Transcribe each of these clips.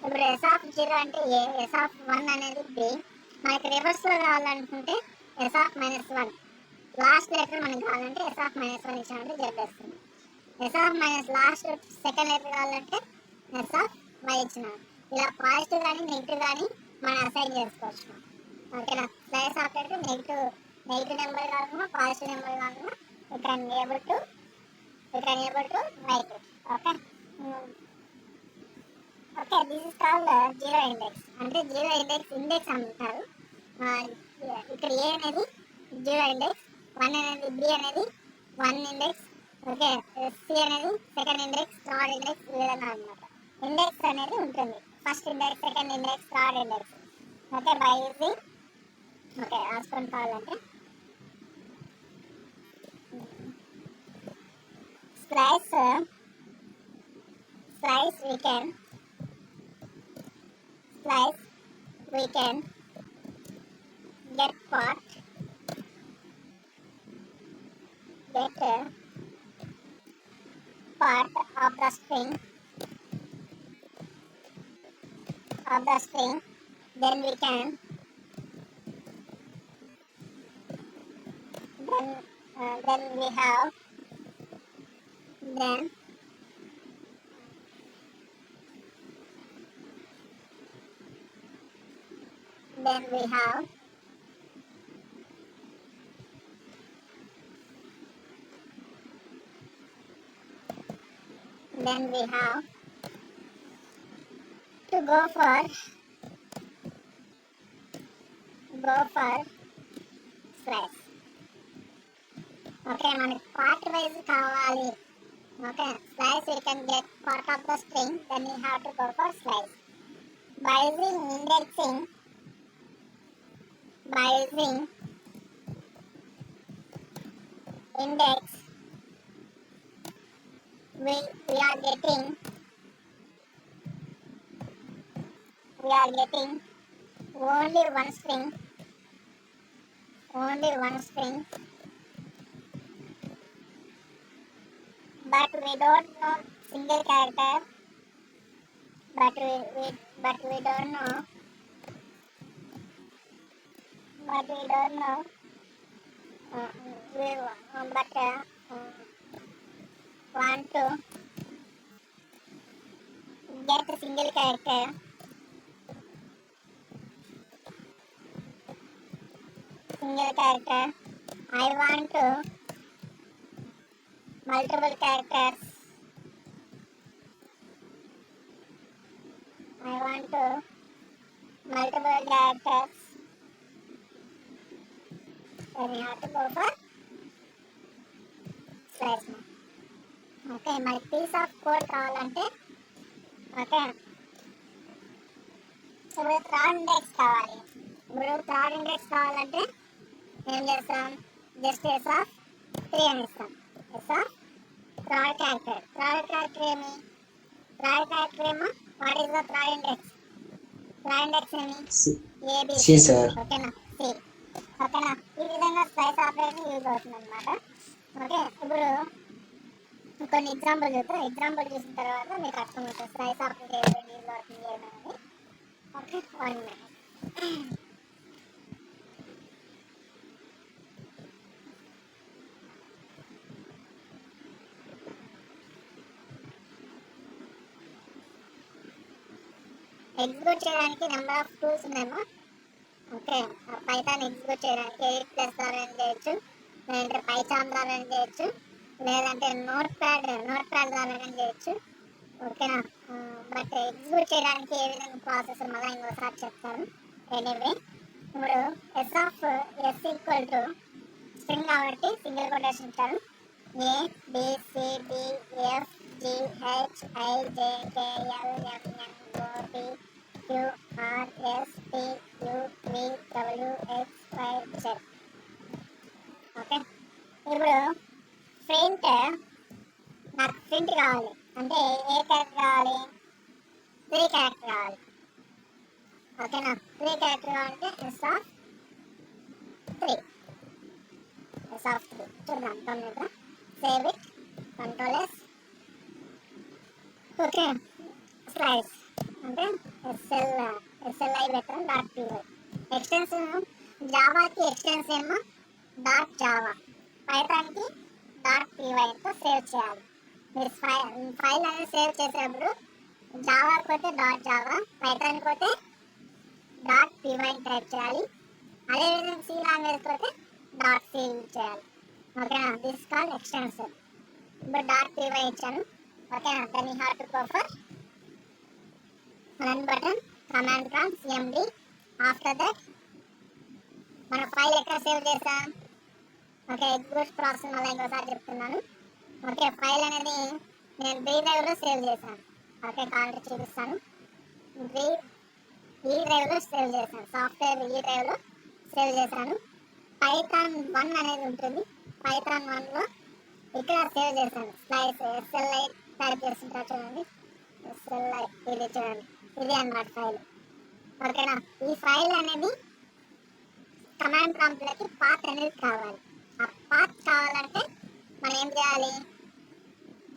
ఇప్పుడు yes of 0 అంటే ఏ, yes of 1 అనేది బి. మనకి రివర్స్లో కావాలనుకుంటే ఎస్ ఆఫ్ -1 లాస్ట్ లెటర్ మనకి కావాలంటే ఎస్ ఆఫ్ -1 ఇచ్చామంటే జెడ్ వస్తుంది. S of minus last second letter కావాలంటే ఎస్ ఆఫ్ వై ఇచ్చినాం. ఇలా పాజిటివ్ కానీ నెగిటివ్ కానీ మనం అసైన్ చేసుకోవచ్చు. ఓకేనా, స్లైస్ ఆపరేటర్ నెగిటివ్ నెంబర్ కాకుండా పాజిటివ్ నెంబర్ కాకుండా you can able to right it. Okay okay, this is called zero index. అంటే జీరో ఇండెక్స్ అంటారు. ఇక్కడ ఏ అనేది జీరో ఇండెక్స్, 1 అనేది బి అనేది 1 ఇండెక్స్, ఓకే, సి అనేది సెకండ్ ఇండెక్స్, థర్డ్ ఇండెక్స్, ఈ విధంగా అనమాట. ఇండెక్స్ అనేది ఉంటుంది, first index, second index, third index. Okay, by using okay రాసుకొని కావాలంటే slice we can get part of the string, then we have to go for slice. Okay, మనకి part wise కావాలి. Okay, slice we can get part of the string, then we have to go for slice. By using index we are getting only one string, but we don't know single character, but we don't know want to get a single character. I want to multiple characters. Then you have to go for slice. Okay, మనకి piece of code కావాలంటే okay ఇప్పుడు third index కావాలంటే ఏం చేస్తాం, just yes of 3 అని ఇస్తాం. Yes of third character ఏమో what is the third index ఏమి ఏబిసి. ఓకేనా, సి. ఓకేనా, ఈ విధంగా స్లైస్ ఆపరేషన్ యూజ్ అవుతుంది అనమాట. ఓకే, ఇప్పుడు కొన్ని ఎగ్జాంపుల్ చూద్దాం. ఎగ్జాంపుల్ చూసిన తర్వాత మీకు అర్థమవుతుంది స్లైస్ ఆపరేషన్ యూజ్ అవుతుంది ఏమనేది. Okay, 1 minute. ఎగ్జిక్యూట్ చేయడానికి నెంబర్ ఆఫ్ టూల్స్ ఉన్నాయేమో. ఓకే, పైథాన్ ఎగ్జిక్యూట్ చేయడానికి ఎడిట్ ప్లస్ ద్వారా చేయొచ్చు, లేదంటే పైథాన్ ద్వారా చేయొచ్చు, లేదంటే నోట్ ప్యాడ్ ద్వారా చేయొచ్చు. ఓకేనా, బట్ ఎగ్జిక్యూట్ చేయడానికి ఏ విధంగా ప్రాసెస్ మళ్ళీ ఇంకోసారి చెప్తాను. ఎనీవే, ఇప్పుడు ఎస్ ఈక్వల్ టు స్ట్రింగ్ కాబట్టి సింగిల్ కొటేషన్ ఇచ్చారు. A B C D F G H I J K L M N O P Q R S T U V W X Y Z. Okay, ఇప్పుడు print నాకు print కావాలి అంటే ఏ character కావాలి, 3 character కావాలి. ఓకేనా, 3 character కావాలంటే S of 3 చూద్దాం. Computer save it, control yes. Okay, slice అంటే SLI పెట్టాను .py. ఎక్స్టెన్షన్ జావాకి ఎక్స్టెన్షన్ ఏమో .java, పైథాన్కి .py సేవ్ చేయాలి. మీరు ఫైల్ అనేది సేవ్ చేసేటప్పుడు జావాకి పోతే .java, పైథాన్కి పోతే .py టైప్ చేయాలి. అదేవిధంగా సి లాంగ్వేజ్ పోతే .c యూజ్ చేయాలి. ఓకేనా, దిస్ కాల్ ఎక్స్టెన్షన్. ఇప్పుడు .py ఇచ్చాను. ఓకేనా, then you have to go for run button, command prompt cmd. After that మన ఫైల్ ఎక్కడ సేవ్ చేసాం. ఓకే, ఎగ్జిక్యూట్ ప్రాసెస్ మళ్ళీ ఇంకోసారి చెప్తున్నాను. ఓకే, ఫైల్ అనేది నేను B డ్రైవ్లో సేవ్ చేశాను. ఓకే, కావాలంటే చూపిస్తాను. ఈ డ్రైవ్లో సేవ్ చేశాను, సాఫ్ట్వేర్ ఈ డ్రైవ్లో సేవ్ చేశాను. పైథాన్ 1 అనేది ఉంటుంది. పైథాన్ 1లో ఇక్కడ సేవ్ చేశాను. స్లైస్ SLI టైప్ చేస్తుంటారు చూడండి. SLI ఇది చూడండి, ఇది అన్నమాట ఫైల్. ఓకేనా, ఈ ఫైల్ అనేది కమాండ్ ప్రాంప్ట్లకి పాత్ అనేది కావాలి. ఆ పాత్ కావాలంటే మనం ఏం చేయాలి.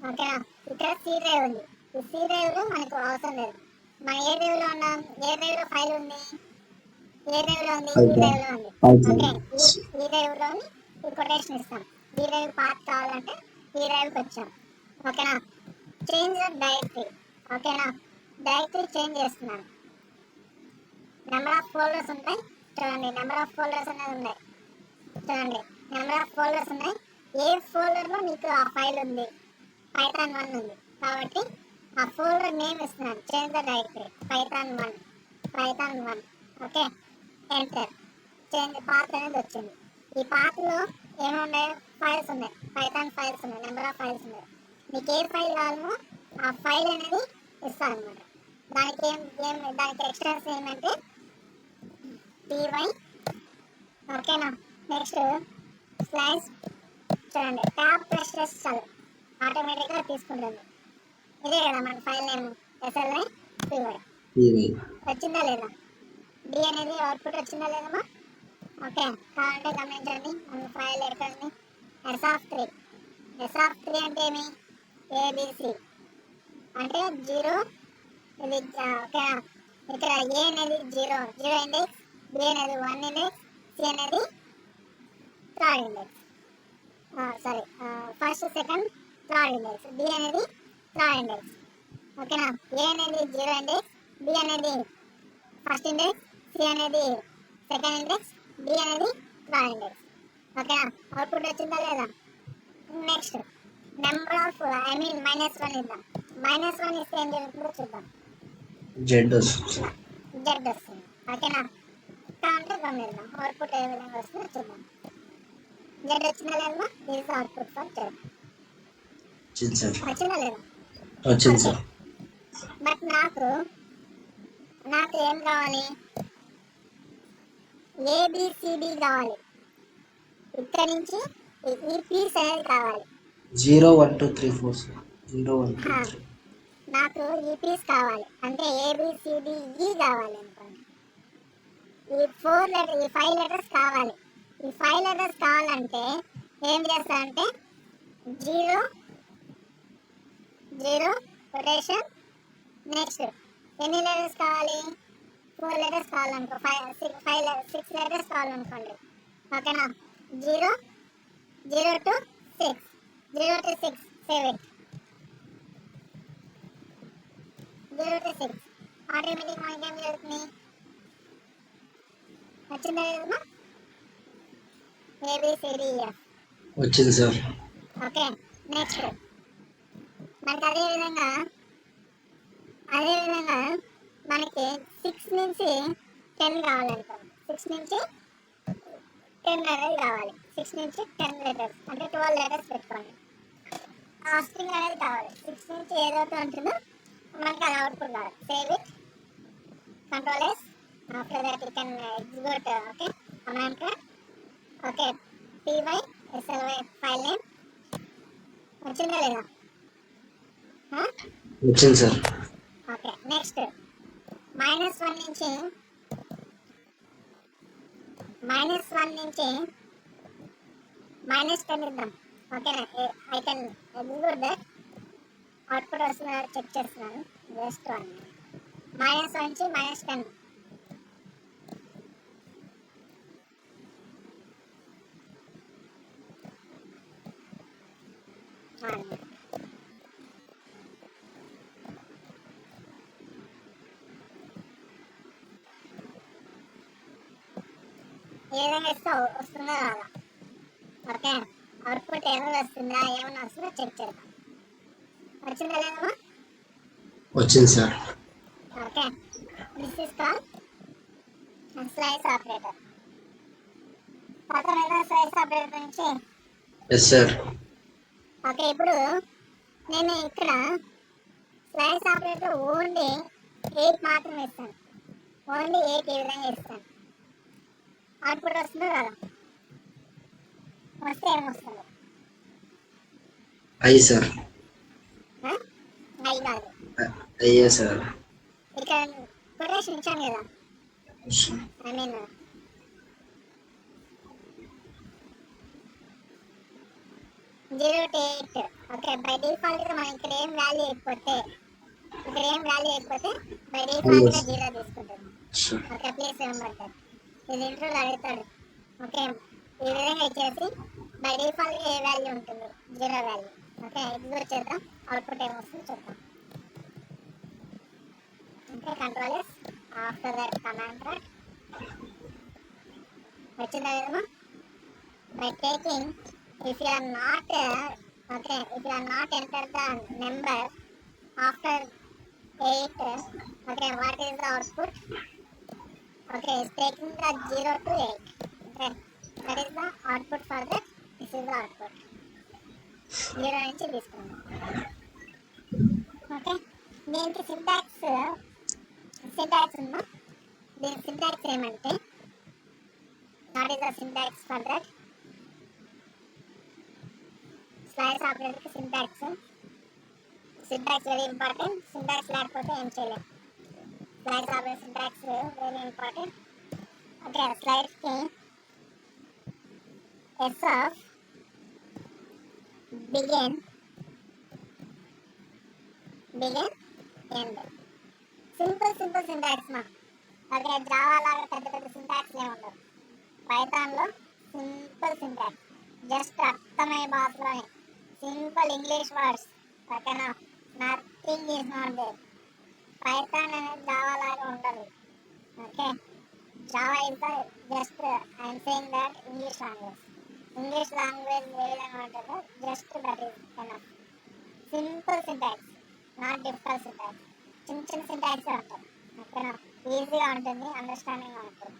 ఓకేనా, ఇక్కడ సి డ్రైవ్ ఉంది. ఈ సి డ్రైవ్లో మనకు అవసరం లేదు. మనం ఏ డ్రైవ్లో ఉన్నాం, ఏ డ్రైవ్లో ఫైల్ ఉంది, ఏ డ్రైవ్లో ఉంది, ఈ డ్రైవ్లో ఉంది. ఓకే, ఈ డ్రైవ్లోని ఈ కొటేషన్ ఇస్తాం. ఈ డ్రైవ్ పాత్ కావాలంటే ఈ డ్రైవ్కి వచ్చాం. ఓకేనా, చేంజ్ డైరెక్టరీ. ఓకేనా, డైరెక్టరీ చేంజ్ చేస్తున్నాను. నెంబర్ ఆఫ్ ఫోల్డర్స్ ఉంటాయి చూడండి. నెంబర్ ఆఫ్ ఫోల్డర్స్ అనేది ఉన్నాయి చూడండి. నెంబర్ ఆఫ్ ఫోల్డర్స్ ఉన్నాయి. ఏ ఫోల్డర్లో మీకు ఆ ఫైల్ ఉంది, పైథాన్ 1 ఉంది కాబట్టి ఆ ఫోల్డర్ నేమ్ ఇస్తున్నాను. Change the directory Python 1. Okay, enter. Change path అనేది వచ్చింది. ఈ పాత్లో ఏమున్నాయి, ఫైల్స్ ఉన్నాయి, పైథాన్ ఫైల్స్ ఉన్నాయి, నెంబర్ ఆఫ్ ఫైల్స్ ఉన్నాయి. మీకు ఏ ఫైల్ కావాలో ఆ ఫైల్ అనేది ఇస్తాను అనమాట. దానికి ఎక్స్టెన్షన్ ఏమంటే py. ఓకేనా, నెక్స్ట్ స్లైస్ చూడండి, ట్యాబ్ ప్రెస్ చేసి చాలు ఆటోమేటిక్గా తీసుకుంటుంది. ఇదే కదా మన ఫైల్ నేమ్ SLI py. వచ్చిందా లేదా, డి అనేది అవుట్పుట్ వచ్చిందా లేదమ్మా. ఓకే, కావాలంటే గమనించండి. మన ఫైల్ ఎక్కడండి, S3 అంటే ఏమి, ABC అంటే 0. ఇది ఓకేనా, ఇక్కడ ఏ అనేది 0 ఇండెక్స్, B అనేది 1 ఇండెక్స్, C అనేది 3rd index. Sorry, first, second, 3rd index, B అనేది 3rd ఇండెక్స్. ఓకేనా, A అనేది 0 ఇండెక్స్, B అనేది ఫస్ట్ ఇండెక్స్, C అనేది సెకండ్ ఇండెక్స్, D అనేది 3rd ఇండెక్స్. ఓకేనా, అవుట్పుట్ వచ్చిందా లేదా. నెక్స్ట్ నెంబర్ ఆఫ్ -1 ఇద్దాం. -1 ఇస్తే ఏం జరుగుతుందో చూద్దాం. జెడ్ వస్తుంది. ఓకేనా, కావాలంటే గమనిద్దాం అవుట్పుట్ ఏ విధంగా వస్తుందో చూద్దాం. జెడ్ వచ్చిందా లేదా, దిస్ అవుట్పుట్ ఫర్ జెడ్. వచ్చిందా లేదా, వచ్చింది సార్. బట్ నాకు ఏం కావాలి, ABCD కావాలి. ఇక్కడ నుంచి ఈ పీస్ అనేది కావాలి. 0 1 2 3 4 0 1 2 3. నాకు ఈ పీస్ కావాలి అంటే ABCDE కావాలి అనుకోండి. ఈ 5 లెటర్స్ కావాలి. ఈ 5 లెటర్స్ కావాలంటే ఏం చేస్తానంటే 0 రొటేషన్. నెక్స్ట్ ఎన్ని లెటర్స్ కావాలి, 4 లెటర్స్ కావాలనుకో, 6 లెటర్స్ కావాలనుకోండి. ఓకేనా, 0 to 6 save it. 0 to 6 automatic మనకి ఏం జరుగుతుంది, వచ్చిందా లేదమ్మా, ABCDEF వచ్చింది సార్. ఓకే, నెక్స్ట్ మనకి అదే విధంగా మనకి 6 నుంచి 10 కావాలనుకో. 6 నుంచి 10 అనేది కావాలి. 6 నుంచి 10 లెటర్స్ అంటే 12 లెటర్స్ పెట్టుకోండి. ఆ స్ట్రింగ్ అనేది కావాలి. 6 నుంచి ఏదైతే ఉంటుందో మనకి అది అవుట్పుట్ కావాలి. Save it, control S. After that you can execute. Okay, command prompt. Okay, py SLI file name వచ్చిందా లేదా, వచ్చింది సార్. ఓకే, నెక్స్ట్ -1 నుంచి -10 ఇద్దాం. ఓకేనా, I can execute that. Output వస్తుందా చెక్ చేస్తున్నాను. జస్ట్ 1. -1 నుంచి -10. ఏ విధంగా ఇస్తే వస్తుందో రాదా. ఓకే, అవుట్పుట్ ఎర్రర్ వస్తుందా ఏమన్నా వస్తుందో చెక్ చేద్దాం. వచ్చిందా లేదమ్మా? వచ్చింది sir. Okay, this is call slice operator. అర్థమైందా స్లైస్ ఆపరేటర్ నుంచి? Yes sir. ఓకే, ఇప్పుడు నేను ఇక్కడ స్లైస్ ఆపరేటర్ ఓన్లీ 8 మాత్రమే ఇస్తాను. ఓన్లీ 8 ఈ విధంగా ఇస్తాను. అవుట్పుట్ వస్తుందో కదా? వస్తే ఏమొస్తుంది? అయ్యి సార్. అయి కాదు, అయ్యే సార్. ఇక్కడ కొటేషన్ ఇచ్చాను కదా, I mean 0 to 8. Okay, by default గా మనం ఇక్కడ ఏం వాల్యూ ఇవ్వకపోతే బై డిఫాల్ట్ గా 0 తీసుకుంటుంది. Okay, please remember. ఇది ఇంట్రోలో అడుగుతాడు. ఓకే, ఈ విధంగా ఇచ్చేసి బై డిఫాల్ట్ గా ఏ వాల్యూ ఉంటుంది? 0 వాల్యూ. ఓకే, ఎగ్జిక్యూట్ చేద్దాం, అవుట్పుట్ ఏమొస్తుందో చూద్దాం. Okay, control S. After that command track వచ్చిందా విధమా? By taking if you are not enter the number after 8, okay, what is the output? Okay, it's taking the 0 to 8. Okay, that is the output for that. This is the output. 0 నుంచి తీసుకున్నాం. Okay, దీనికి syntax ఉందా? దీని syntax ఏమంటే, what is the syntax for that? Slice ఆపరేటర్కి syntax very important. Syntax లేకపోతే ఏం చేయలేం. Slice operator syntax very important. Okay, స్లైడ్స్కి S of begin end. Simple syntax మా. ఓకే, జావా లాగా పెద్ద సింటాక్స్ ఏమి ఉండవు. పైథాన్లో సింపుల్ సింటాక్స్, జస్ట్ అర్థమయ్యే భాషలోనే సింపుల్ ఇంగ్లీష్ వర్డ్స్. ఓకేనా, nothing is not there. Python అనేది జావా లాగా ఉండదు. Okay, Java is the just I'm saying that English language ఏ విధంగా ఉంటుందో just that is enough. Simple syntax, not difficult syntax. చిన్న సింటాక్స్ ఉంటాయి. ఓకేనా, ఈజీగా ఉంటుంది, అండర్స్టాండింగ్గా ఉంటుంది.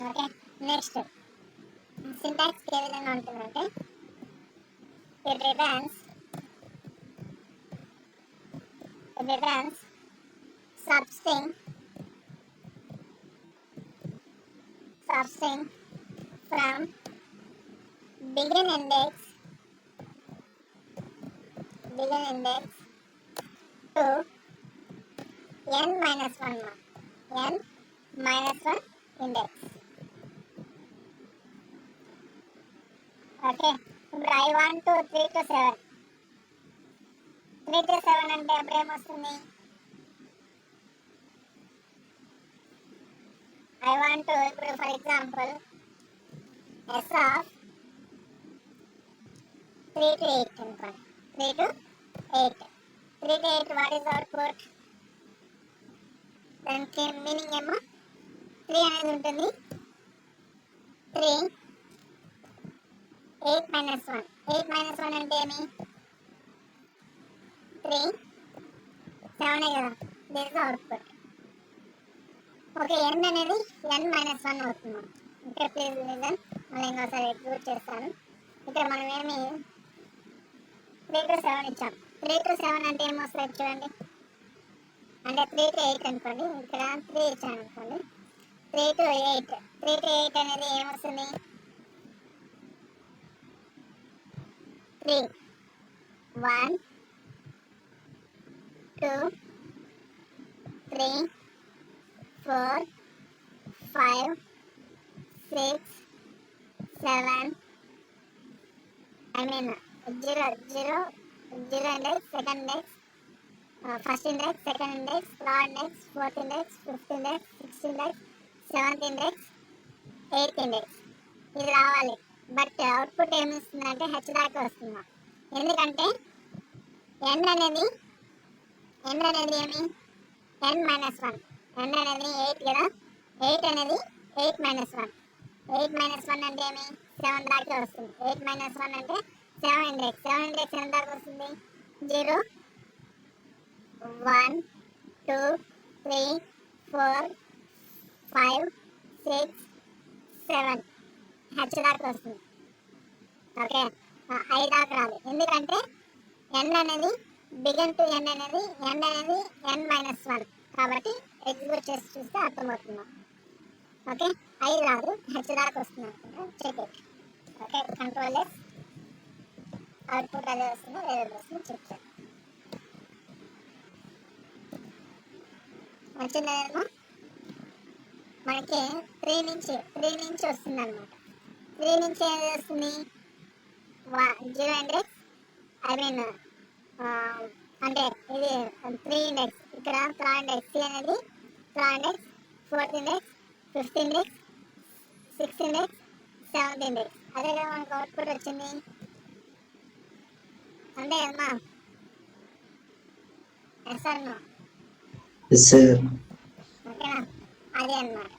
ఓకే, నెక్స్ట్ సింటాక్స్ ఏ విధంగా ఉంటుందంటే, it returns substring from begin index to n-1 index. Okay, ఇప్పుడు I want to 3 to 7 అంటే అప్పుడు ఏమొస్తుంది? I want to, ఇప్పుడు for example s of 3 to 8 అనుకోండి. 3 to 8 వాట్ ఈస్ అవుట్పుట్? దానికి మీనింగ్ ఏమో 3 అనేది ఉంటుంది. 3 8 - 1 అంటే ఏమి? 3 7 కదా, this is output. Okay, n అనేది n-1 అవుతుంది. ఇక్కడ ప్లీజ్ లిజన్, మళ్ళీ ఇంకోసారి ఎగ్జిక్యూట్ చేస్తాను. ఇక్కడ మనం ఏమి 3 to 7 ఇచ్చాం. 3 to 7 అంటే ఏమొస్తుంది చూడండి. అంటే 3 to 8 అనుకోండి, ఇక్కడ 3 ఇచ్చాను అనుకోండి. 3 to 8 అనేది ఏమొస్తుంది? 3 1 2 3 4 5 6 7 I mean 0 అంటే second days first index, second index, third index, fourth index, fifth index, sixth index, seventh index, eighth index ఇది రావాలి. బట్ అవుట్పుట్ ఏమి ఇస్తుందంటే హెచ్ దాకా వస్తుందా? ఎందుకంటే n అనేది ఏమి n మైనస్ వన్, n అనేది 8 కదా, 8 అనేది 8 మైనస్ వన్, 8 మైనస్ వన్ అంటే ఏమి 7 దాకా వస్తుంది. 8 మైనస్ వన్ అంటే 7 ఇండెక్స్, 7 ఇండెక్స్ ఎంత దాకా వస్తుంది? 0 1 2 3 4 5 6 7 హెచ్ దాకా వస్తుంది. ఓకే, 5 దాకా రాదు. ఎందుకంటే n అనేది బిగిన్ టు n అనేది n మైనస్ వన్ కాబట్టి ఎగ్జిక్యూట్ చేసి చూస్తే అర్థమవుతుంది. ఓకే, 5 రాదు, హెచ్ దాకా వస్తుంది అనుకుంటా. Check it. Okay, control S, output అదే వస్తుందో వేరే వస్తుందో చెక్ చేయాలి. వచ్చిందేమో మనకి 3 నుంచి వస్తుంది అనమాట. 3 నుంచి ఏది వస్తుంది? 0 ఇండెక్స్, ఐ మీన్ అంటే ఇది 3 ఇండెక్స్, ఇక్కడ థర్డ్ ఇండెక్స్, సి అనేది third index, fourth index, fifth index, sixth index, seventh index. అదే కదా మనకు అవుట్పుట్ వచ్చింది. అంటే అమ్మా ఎస్ అన్నా. Yes sir. ఓకేనా, అదే అన్నమాట.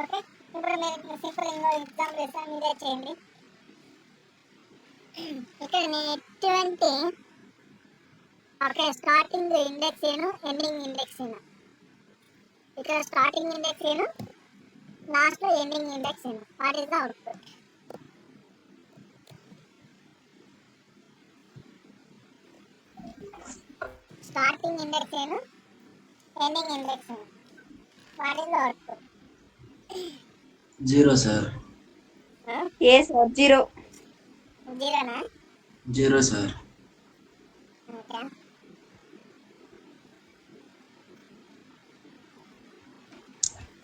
ఓకే, ఇప్పుడు మీరు సింపుల్ ఇంకో ఎగ్జాంపుల్ ఇస్తాను, మీరే చేయండి. ఇక్కడ నేను ఎటువంటి ఓకే స్టార్టింగ్ ఇండెక్స్ ఏను, ఎండింగ్ ఇండెక్స్ ఏను, ఇక్కడ స్టార్టింగ్ ఇండెక్స్ ఏను, లాస్ట్ లో ఎండింగ్ ఇండెక్స్ ఏను. What is the output? Starting index ఏను, ఎండింగ్ ఇండెక్స్ ఏను. What is the output? 0 sir. A sir 0. జీరోనా? 0 sir. Okay,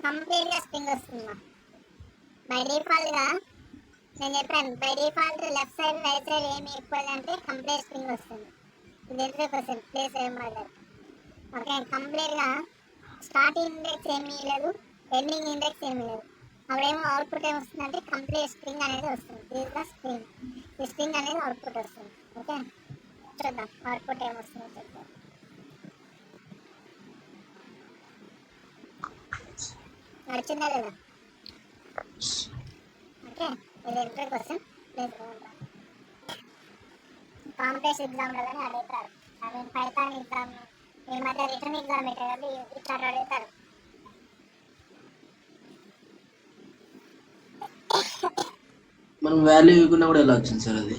complete గా స్ట్రింగ్ వస్తుందా? బై డిఫాల్ట్ గా నేను చెప్పాను, by default left side right side ఏమి ఈక్వల్ అంటే కంప్లీట్ స్ట్రింగ్ వస్తుంది. ఇది ఎంత క్వశ్చన్ ప్లేస్ ఏం రాలేదు. ఓకే, కంప్లీట్ గా స్టార్టింగ్ ఇండెక్స్ ఏమీ లేదు, ఎండింగ్ ఇండెక్స్ ఏమీ లేదు. అప్పుడేమో అవుట్పుట్ ఏమి వస్తుంది అంటే కంప్లీట్ స్ట్రింగ్ అనేది వస్తుంది. దిస్ ద స్ట్రింగ్, ఈ స్ట్రింగ్ అనేది అవుట్పుట్ వస్తుంది. ఓకే, చూద్దాం అవుట్పుట్ ఏమి వస్తుందో చెప్తాం. నడిచిందా లేదా? ఓకే, ఇది ఎంత క్వశ్చన్ ప్లేస్ కాంపిటేటివ్ ఎగ్జామ్ కానీ అడుగుతారు. ఐ మీన్ పైథాన్ ఎగ్జామ్, ఈ మధ్య రిటర్న్ ఎగ్జామ్ పెట్టారు, ఇట్లా అడుగుతారు. మనం వాల్యూ ఇవ్వకుండా కూడా ఎలా వచ్చింది సార్ అది?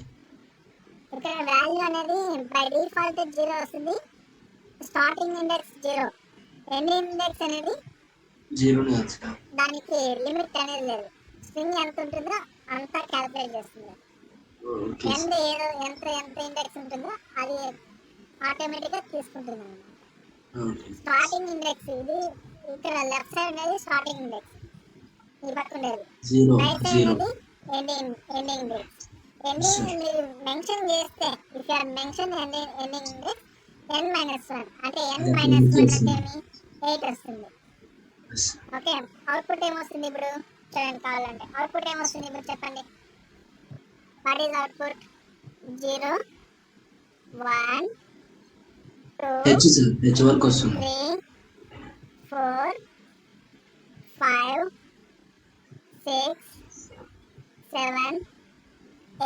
ఇక్కడ వాల్యూ అనేది బై డిఫాల్ట్ 0 వస్తుంది. స్టార్టింగ్ ఇండెక్స్ 0, ఎండింగ్ ఇండెక్స్ అనేది 0 కాదు సార్. దానికి లిమిట్ అనేది లేదు. స్ట్రింగ్ ఎంత ఉంటుందో అంతా క్యాలిక్యులేట్ చేస్తుంది. ఓకే ఎంత సార్. ఏదో ఎంత ఎంత ఇండెక్స్ ఉంటుందో అది ఆటోమేటిక్గా తీసుకుంటుంది అన్నమాట. ఓకే. స్టార్టింగ్ ఇండెక్స్ ఇది, ఇక్కడ లెఫ్ట్ సైడ్ అనేది స్టార్టింగ్ ఇండెక్స్, ఈ పక్క ఉండేది 0 రైట్ సైడ్ 0. అనేది ఎండింగ్ ఇండెక్స్. ఎండింగ్ మీరు మెన్షన్ చేస్తే if are mention ending index n-1 అంటే n-1 అంటే ఏమి 8 వస్తుంది. ఓకే, అవుట్పుట్ ఏమొస్తుంది ఇప్పుడు చూడండి, కావాలంటే అవుట్పుట్ ఏమొస్తుంది ఇప్పుడు చెప్పండి. What is output? 0 1 H 2 sir, H వరకు వస్తుంది. 3 4 5 6 7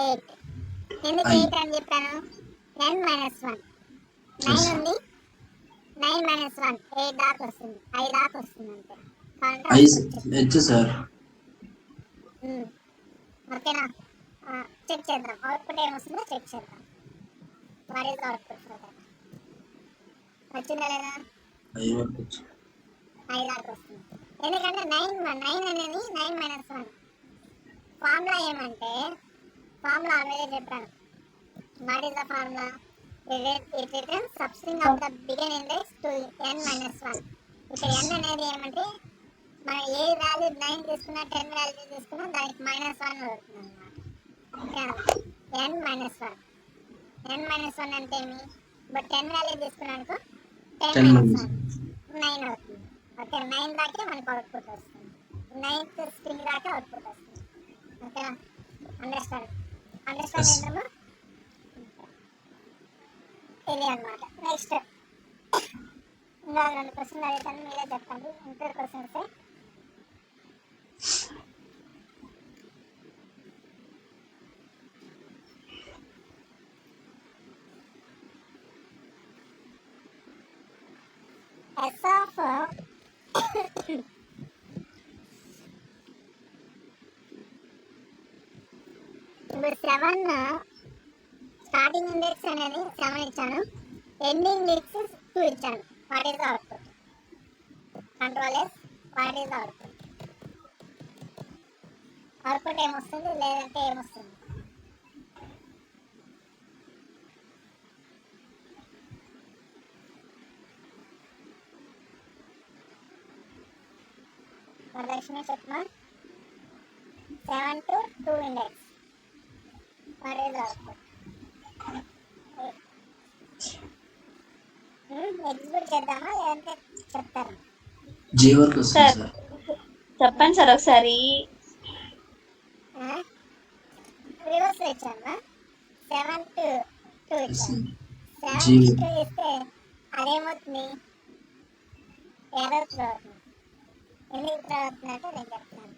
8. ఎందుకు 8 అని చెప్పాను? n-1 9 ఉంది, 9 - 1 8 దాకా వస్తుంది, 5 దాకా వస్తుంది అంతే. H sir. ఓకేనా, చెక్ చేద్దాం అవుట్పుట్ ఏమొస్తుందో చెక్ చేద్దాం. What is output? వచ్చిందా లేదా? 5 వరకు వచ్చింది. 5 దాకా వస్తుంది. ఎందుకంటే 9 అనేది 9 - 1. ఫార్ములా ఏమంటే, ఫార్ములా ఆల్రెడీ చెప్పాను. What is the formula? It returns substring of the begin index to n-1. ఇక్కడ n అనేది ఏమంటే మనం ఏ వాల్యూ 9 తీసుకున్నా 10 వాల్యూ తీసుకున్నా దానికి -1 అవుతుంది అనమాట. n-1 అంటే ఏమి? బట్ 10 వాల్యూ తీసుకున్నానుకో 10 10 మైనస్ minus 9 అవుతుంది. ఓకే 9 దాకా మనకు అవుట్పుట్ వస్తుంది. 9th స్ట్రింగ్ దాకా అవుట్పుట్ వస్తుంది. Okay understand yes. ఏంటమ్మా ఇది అనమాట. నెక్స్ట్ ఇంకా 2 క్వశ్చన్లు అడుగుతాను, మీరే చెప్పండి. ఇంటర్ క్వశ్చన్స్ S of ఇప్పుడు 7 స్టార్టింగ్ ఇండెక్స్ అనేది 7 ఇచ్చాను, ఎండింగ్ ఇండెక్స్ 2 ఇచ్చాను. What is the output? Control S, what is the output? Output ఏమొస్తుంది లేదంటే ఏమొస్తుంది? వరలక్ష్మి చెప్పమా. 7 to 2 index, what is the output? Execute చేద్దామా లేదంటే చెప్తారా? J వరకు వస్తుంది సార్ సార్. చెప్పండి సార్ ఒకసారి. రివర్స్ ఇచ్చామా. 7 to 2 Yes, ఇచ్చాను. sir. 7 to J 2 ఇస్తే అదేమవుతుంది? ఎర్రర్ త్రో అవుతుంది. ఎందుకు త్రో అవుతుందంటే నేను చెప్తాను.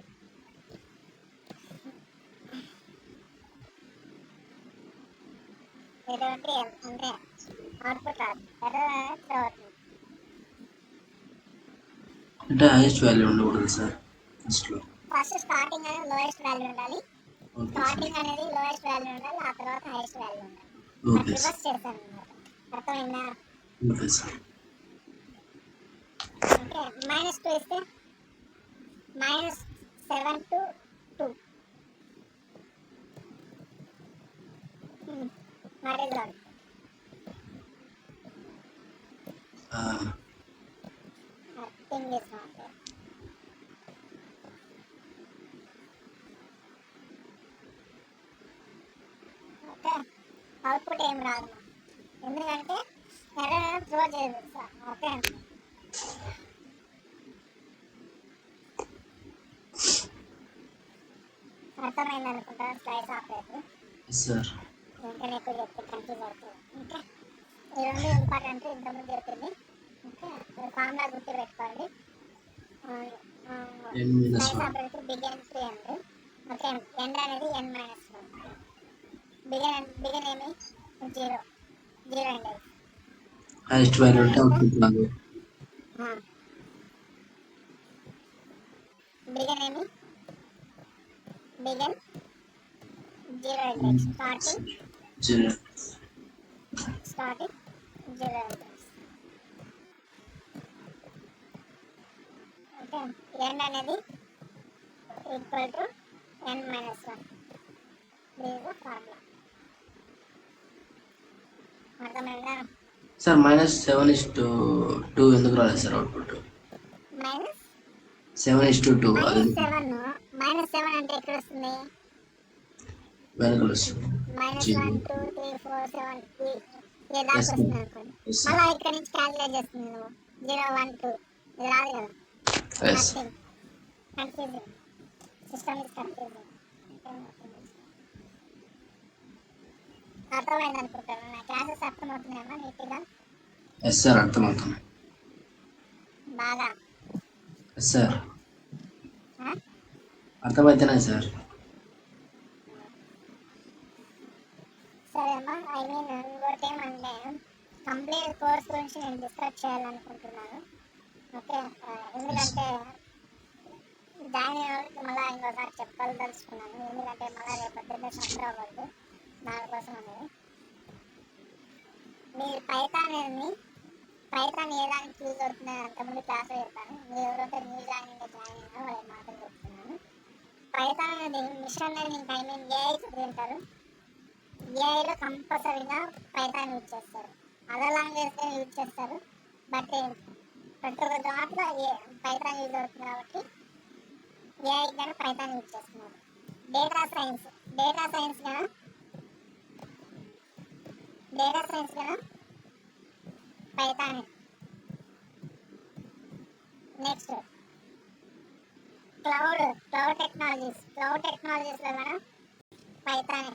ఎటువంటి అంటే అవుట్పుట్ రాదు, ఎర్రర్ అనేది త్రో అవుతుంది. అంటే హైయెస్ట్ వాల్యూ ఉండకూడదు సార్ ఫస్ట్లో. ఫస్ట్ స్టార్టింగ్ అనేది లోయెస్ట్ వాల్యూ ఉండాలి. Okay sir. స్టార్టింగ్ అనేది లోయెస్ట్ వాల్యూ ఉండాలి, ఆ తర్వాత హైయెస్ట్ వాల్యూ ఉండాలి. Okay sir. రివర్స్ చేశాను అన్నమాట. అర్థమైందా? Okay sir. అంటే -2 ఇస్తే -7 to 2 what is out? Thing is not there. Okay output ఏం రాదు, ఎందుకంటే ఎర్రర్ త్రో చేయదు సార్. ఓకే అర్థమైంది అనుకుంటా. Slides operator yes sir. వెంటనే ఎక్కువ చెప్తే కన్ఫ్యూజ్ అవుతుంది. ఓకే ఈ 2 ఇంపార్టెంట్, ఇంతకుముందు చెప్పింది. ఓకే ఫార్ములా గుర్తు పెట్టుకోండి. N minus slides 1. Operator begin to end. Okay end అనేది n-1. బిగిన్ ఏమి 0 ఇండెక్స్. హైయెస్ట్ వాల్యూ ఉంటే అవుట్పుట్ రాదు. బిగిన్ ఏమి begin 0 index. Zero. Starting 0 index. Okay end అనేది equal to n-1. This is the formula. అర్థమైందా? Sir -7:2 ఎందుకు రాలేదు sir output? Minus 7:2 అది -7 అంటే ఎక్కడ వస్తుంది? వెనకాల వస్తుంది. -1 జీరో. 2 3 4 7 ఏ దాకా ఎస్ వస్తుంది అనుకోండి. ఎస్ మళ్ళీ సార్. ఇక్కడ నుంచి క్యాలిక్యులేట్ చేస్తుంది నువ్వు 0 1 2 ఇది రాదు కదా. Yes. Nothing confusing, system is confusing. అర్థమైంది అనుకుంటాను. నా క్లాసెస్ అర్థమవుతున్నాయమ్మా నీట్గా ఎస్ సార్ అర్థమవుతుంది. బాగా? ఎస్ సార్ ఆ? అర్థమవుతున్నాయి సార్. సరే అమ్మా. ఇంకోటి ఏమంటే కంప్లీట్ కోర్స్ గురించి నేను డిస్కస్ చేయాలనుకుంటున్నాను. ఓకే ఎందుకంటే దాని వరకు మళ్ళీ ఇంకోసారి చెప్పదలుచుకున్నాను. ఎందుకంటే మళ్ళీ రేపు పొద్దున్నే సఫర్ అవ్వద్దు దానికోసం అనేది. మీరు పైథాన్ ఏ దానికి యూజ్ అవుతుందని అంతకుముందు క్లాస్లో చెప్పాను. మీరు ఎవరైతే న్యూ జాయిన్ అయినా వాళ్ళ మాటలు చెప్తున్నాను. పైథాన్ అనేది మిషన్ లెర్నింగ్ ఏఐ చదివింటారు. ఏఐలో కంపల్సరీగా పైథాన్ యూజ్ చేస్తారు. అదర్ లాంగ్వేజ్ యూజ్ చేస్తారు, బట్ ప్రతి ఒక్క దాంట్లో పైథాన్ యూజ్ అవుతుంది కాబట్టి ఏఐ కానీ పైథాన్ యూజ్ చేస్తున్నారు. డేటా సైన్స్ కానీ పైథాన్. నెక్స్ట్ క్లౌడ్ టెక్నాలజీస్ లో మనం Python.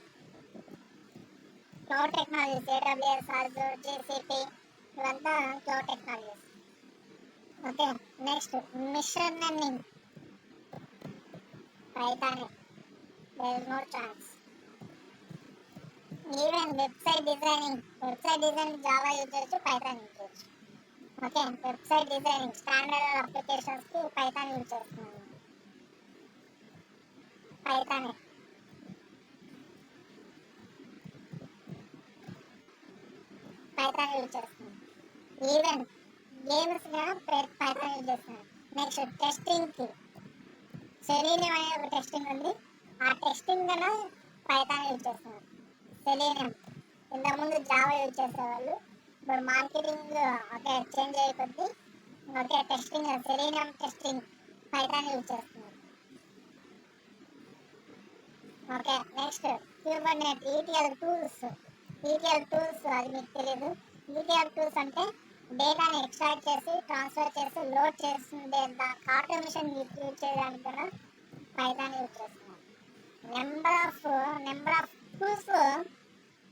Cloud technologies AWS, Azure, GCP ఇవంతా cloud technologies. Okay, next machine learning Python. There is no chance. Even website designing Java use చేయొచ్చు, Python use చేయొచ్చు. Okay, website designing standard applications కి Python use చేస్తున్నాను. Python use చేస్తున్నాను. Even games కూడా Python use చేస్తున్నాను. Next testing కి selenium అనే ఒక టెస్టింగ్ ఉంది, ఆ టెస్టింగ్ కూడా పైథాన్ యూజ్ చేస్తున్నాను. సెలీనియం ఇంతకుముందు జావా యూజ్ చేసేవాళ్ళు, ఇప్పుడు మార్కెటింగ్ ఓకే చేంజ్ అయిపోద్ది. Okay, testing selenium testing Python use చేస్తున్నారు. ఓకే, నెక్స్ట్ క్యూబర్నెట్ ETL టూల్స్ అది మీకు తెలియదు. ETL టూల్స్ అంటే డేటాని ఎక్స్ట్రాక్ట్ చేసి ట్రాన్స్ఫర్ చేసి లోడ్ చేస్తుండే దానికి ఆటోమేషన్ యూజ్ చేయడానికి కూడా పైథాన్ యూజ్ చేస్తున్నారు. Number of tools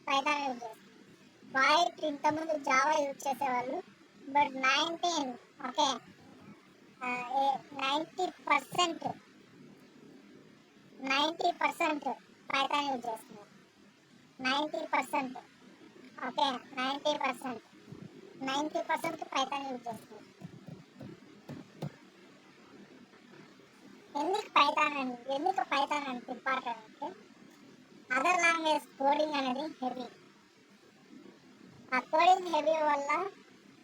Python use చేస్తున్నారు. వైట్ ఇంతకుముందు జావా యూజ్ చేసేవాళ్ళు, బట్ 90% పైథాన్ యూజ్ చేస్తున్నారు. 90% ఓకే 90% పైథాన్ యూజ్ చేస్తున్నారు. ఎందుకు పైథాన్ అంటే ఇంపార్టెంట్ అంటే అదర్ లాంగ్వేజ్ కోడింగ్ అనేది హెవీ. ఆ కోడింగ్ హెవీ వల్ల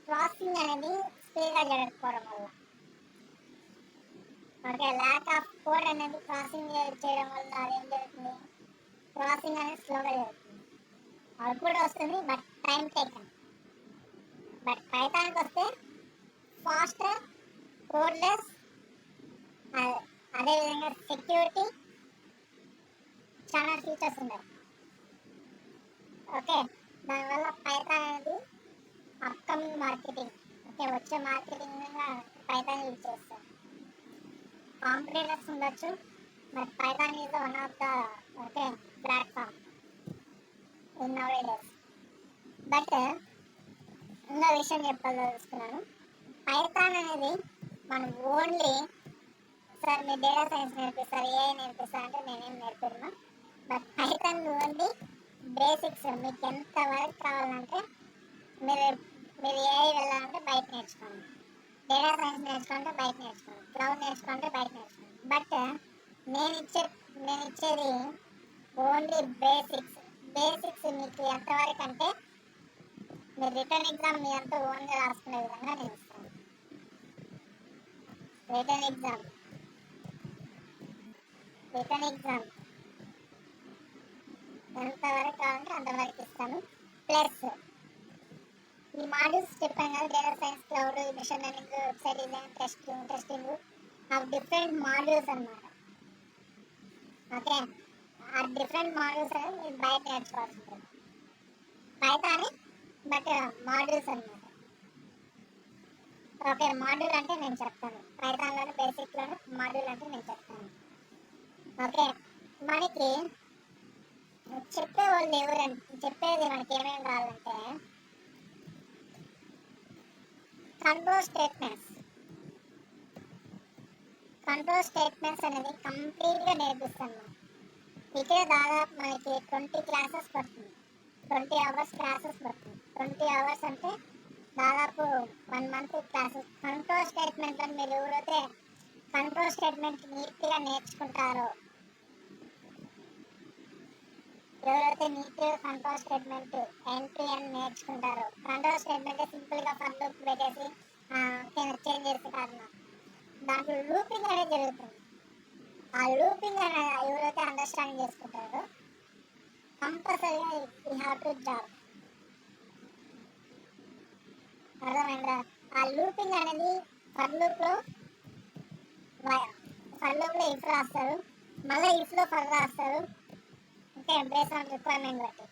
ప్రాసెసింగ్ అనేది స్పీడ్గా జరగకపోవడం వల్ల, ఓకే ల్యాక్ ఆఫ్ కోడ్ అనేది ప్రాసెసింగ్ చేయడం వల్ల అదేం జరుగుతుంది, ప్రాసెసింగ్ అనేది స్లోగా జరుగుతుంది. అవుట్పుట్ వస్తుంది బట్ టైం టేకన్. బట్ పైథాన్కి వస్తే ఫాస్టర్, కోడ్లెస్, అదేవిధంగా సెక్యూరిటీ, చాలా ఫీచర్స్ ఉన్నాయి. ఓకే, దానివల్ల పైథాన్ అనేది అప్కమింగ్ మార్కెటింగ్, ఓకే వచ్చే మార్కెటింగ్ పైథాన్ యూజ్ చేస్తారు. కాంపిటేటర్స్ ఉండొచ్చు, but Python is one of the okay platform in nowadays. But ఇంకో విషయం చెప్పదలుచుకున్నాను, పైథాన్ అనేది మనం ఓన్లీ సార్ మీరు డేటా సైన్స్ నేర్పిస్తారు, AI నేర్పిస్తారు అంటే నేనేం నేర్పిస్తున్నా. But Python only basics. మీకు ఎంత వరకు కావాలంటే మీరు AI వెళ్ళాలంటే బయట నేర్చుకోండి, డేటా సైన్స్ నేర్చుకుంటే బయట నేర్చుకోండి, క్లౌడ్ నేర్చుకుంటే బయట నేర్చుకోండి. బట్ నేను ఇచ్చేది ఓన్లీ బేసిక్స్. మీకు ఎంతవరకు అంటే మీరు రిటర్న్ ఎగ్జామ్ మీ అంతా ఓన్గా రాసుకునే విధంగా నేను ఇస్తాను. రిటర్న్ ఎగ్జామ్ ఎంతవరకు కావాలంటే అంతవరకు ఇస్తాను. ప్లస్ ఈ మాడ్యూల్స్ చెప్పాను కదా, data science, cloud, machine learning, website design, testing ఆ డిఫరెంట్ మాడ్యూల్స్ అన్నమాట. ఓకే, ఆ డిఫరెంట్ మాడ్యూల్స్ అనేది మీరు బయట నేర్చుకోవాల్సి ఉంటుంది. పైథాన్ బట్ మాడ్యూల్స్ అన్నమాట. ఓకే, మాడ్యూల్ అంటే నేను చెప్తాను, పైథాన్లోని బేసిక్లోని మాడ్యూల్ అంటే నేను చెప్తాను. ఓకే, మనకి చెప్పేవాళ్ళు ఎవరంటే చెప్పేది మనకి ఏమేమి కావాలంటే కంట్రోల్ స్టేట్మెంట్స్ అనేది కంప్లీట్గా నేర్పిస్తాను. ఇదే దాదాపు మనకి 20 క్లాసెస్ పడుతుంది, 20 అవర్స్ క్లాసెస్ పడుతుంది. 20 అవర్స్ అంటే దాదాపు 1 మంత్ క్లాసెస్. కంట్రోల్ స్టేట్మెంట్ అని మీరు ఎవరైతే కంట్రోల్ స్టేట్మెంట్ నీట్గా నేర్చుకుంటారో, ఎవరైతే నీట్గా control statement end to end నేర్చుకుంటారో, కంట్రోల్ స్టేట్మెంట్ సింపుల్గా ఫర్ లూప్ పెట్టేసి చేంజ్ చేసే కారణం దాంట్లో లూపింగ్ అనేది జరుగుతుంది. ఆ లూపింగ్ అనేది ఎవరైతే అండర్స్టాండింగ్ చేసుకుంటారో కంపల్సరీగా యూ హ్యావ్ టు జాబ్. అర్థమైందా? ఆ లూపింగ్ అనేది ఫర్ లూప్లో ఇఫ్ రాస్తారు, మళ్ళీ ఇఫ్లో ఫర్ రాస్తారు. ఓకే, బేస్ ఆన్ రిక్వైర్మెంట్ బట్టి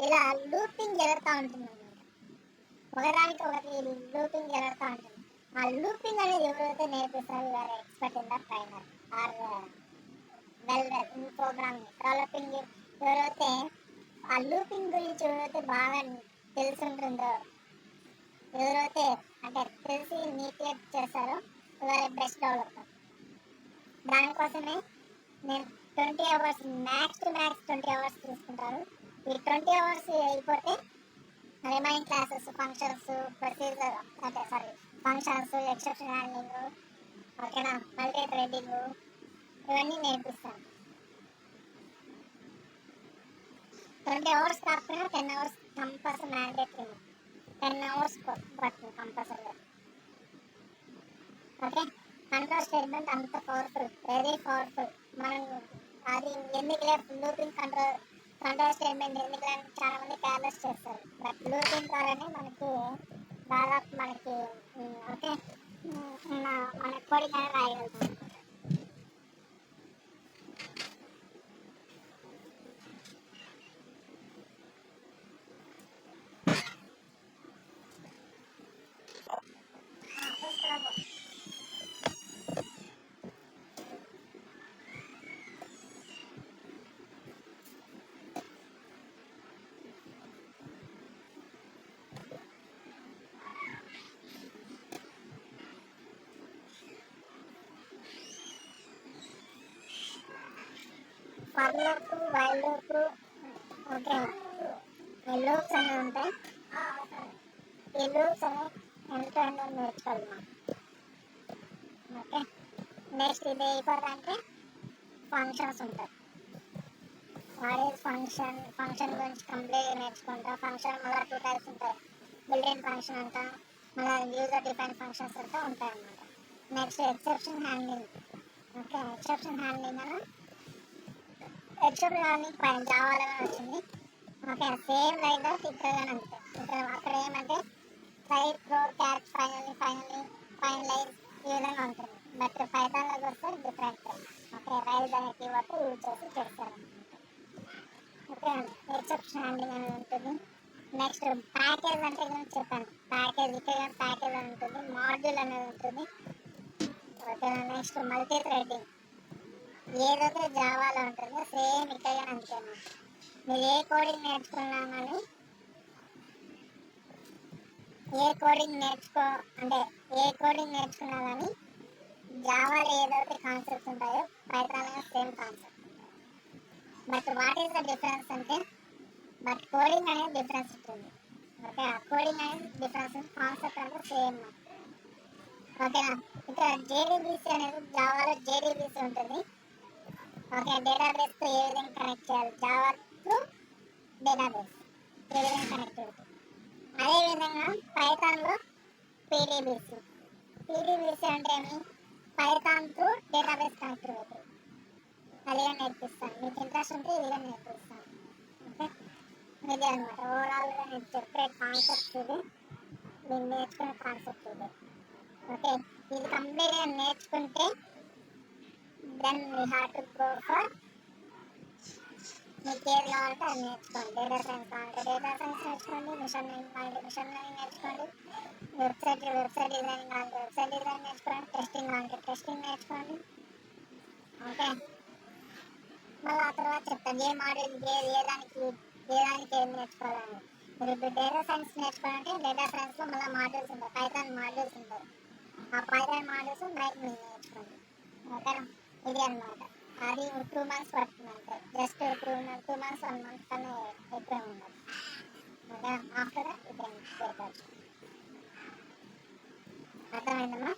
ఇలా లూపింగ్ జరుగుతూ ఉంటుంది అనమాట. ఒకదానికి ఒకటి లూపింగ్ జరుగుతూ ఉంటుంది. ఆ లూపింగ్ అనేది ఎవరైతే నేర్పిస్తారో వారు expert in the trainer are well in programming developing. ఎవరైతే ఆ లూపింగ్ గురించి ఎవరైతే బాగా తెలుసుంటుందో, ఎవరైతే అంటే తెలిసి నీట్గా చేస్తారో వారే బెస్ట్ డెవలపర్. దానికోసమే నేను 20 hours max to max 20 hours తీసుకుంటారు. ఈ 20 అవర్స్ అయిపోతే రిమైనింగ్ క్లాసెస్ ఫంక్షన్స్ ప్రొసీజర్ అంటే ఫంక్షన్స్ ఎక్సెప్షన్ హ్యాండ్లింగ్, ఓకేనా, మల్టీ థ్రెడింగ్ ఇవన్నీ నేర్పిస్తాను. 20 అవర్స్ కాకపోయినా 10 అవర్స్ కంపల్సరీ మ్యాండేటరీ. 10 అవర్స్ పడుతుంది కంపల్సరీగా. ఓకే, కంట్రోల్ స్టేట్మెంట్ అంత పవర్ఫుల్, వెరీ పవర్ఫుల్. మనం అది ఎందుకులే లూపింగ్ కంట్రోల్ స్టేట్మెంట్ ఎందుకులే చాలా మంది క్యార్లెస్ చేస్తారు. బట్ లూపింగ్ ద్వారానే మనకి దాదాపు మనకి ఓకే మన కోడింగ్ అనేది రాయగలుగుతాం. For loop, while loop, okay, ఈ లూప్స్ అనేవి ఉంటాయి. ఈ లూప్స్ అనేవి ఎంత నేర్చుకోవాలి మనం. ఓకే, నెక్స్ట్ ఇది అయిపోవాలంటే ఫంక్షన్స్ ఉంటాయి. వాడే ఫంక్షన్ గురించి కంప్లీట్గా నేర్చుకుంటా. ఫంక్షన్ మళ్ళీ 2 టైప్స్ ఉంటాయి. బిల్ట్-ఇన్ ఫంక్షన్ అంట, మళ్ళీ యూజర్ డిఫైన్ ఫంక్షన్స్ అంతా ఉంటాయి అన్నమాట. Next exception handling. Okay, exception handling పైన జావాలోనే వచ్చింది. ఓకే, సేమ్ లైక్ దట్ ఇక్కడ అంతే. ఇక్కడ అక్కడ ఏమంటే ట్రై ప్రో క్యాచ్ ఫైనలైజ్ ఈ విధంగా ఉంటుంది. బట్ పైథాన్లోకి వస్తే డిఫరెంట్. ఓకే, రైజ్ అనే కీవర్డ్ యూజ్ చేసి చేస్తారు. ఓకే, ఎక్సెప్షన్ హ్యాండ్లింగ్ అనేది ఉంటుంది. నెక్స్ట్ ప్యాకేజ్ అంటే గురించి చెప్పాను. ప్యాకేజ్ ఇక్కడ ప్యాకేజ్ అని ఉంటుంది. మాడ్యూల్ అనేది ఉంటుంది. ఓకే, నెక్స్ట్ మల్టీ థ్రెడింగ్ ఏదైతే జావాలో ఉంటుందో సేమ్ ఇక్కడ అంతే. మీరు ఏ కోడింగ్ నేర్చుకున్నా కానీ ఏ కోడింగ్ నేర్చుకున్నా కానీ జావాలో ఏదైతే కాన్సెప్ట్స్ ఉంటాయో పైథాన్లో same concept. But what is the difference అంటే బట్ కోడింగ్ అనేది డిఫరెన్స్ ఉంటుంది. ఓకే, ఆ కోడింగ్ అనేది డిఫరెన్స్, కాన్సెప్ట్ అనేది సేమ్. ఓకేనా, ఇక్కడ జేడీబీసీ అనేది జావాలో జేడీబీసీ ఉంటుంది. ఓకే, డేటాబేస్తో ఏ విధంగా కనెక్ట్ చేయాలి, జావా త్రూ డేటాబేస్ ఏ విధంగా కనెక్టివిటీ. అదేవిధంగా పైథాన్లో పీడీబీసీ అంటే ఏమి, పైథాన్ త్రూ డేటాబేస్ కనెక్టివిటీ. అదిగా నేర్పిస్తాను. మీకు ఇంట్రెస్ట్ ఉంటే ఇదిగా నేర్పిస్తాను. ఓకే, ఇదే అనమాట ఓవరాల్గా నేను చెప్పే కాన్సెప్ట్ ఇది, నేను నేర్చుకునే కాన్సెప్ట్ ఇది. ఓకే, ఇది కంప్లీట్గా నేర్చుకుంటే then we have to go for మీకు ఏది కావాలంటే అది నేర్చుకోండి. డేటా సైన్స్ కావాలంటే డేటా సైన్స్ నేర్చుకోండి. మిషన్ లెర్నింగ్ కావాలంటే మిషన్ లెర్నింగ్ నేర్చుకోండి. వెబ్సైట్ డిజైనింగ్ కావాలంటే వెబ్సైట్ డిజైన్ నేర్చుకోండి. టెస్టింగ్ కావాలంటే టెస్టింగ్ నేర్చుకోండి. ఓకే, మళ్ళీ ఆ తర్వాత చెప్తాను ఏ మోడల్ ఏ దానికి ఏం నేర్చుకోవాలని. మీరు ఇప్పుడు డేటా సైన్స్ నేర్చుకోవాలంటే డేటా సైన్స్లో మళ్ళీ మాడ్యూల్స్ ఉంటాయి, పైథాన్ మాడ్యూల్స్ ఉంటాయి. ఆ పైథాన్ మాడ్యూల్స్ నైట్ మీరు నేర్చుకోండి. ఓకేనా, ఇది అనమాట. అది 2 months పడుతుంది అంతే. జస్ట్ 2 months 1 month కన్నా ఎక్కువ ఉండదు. Okay, after that you can take. అర్థమైందమ్మా?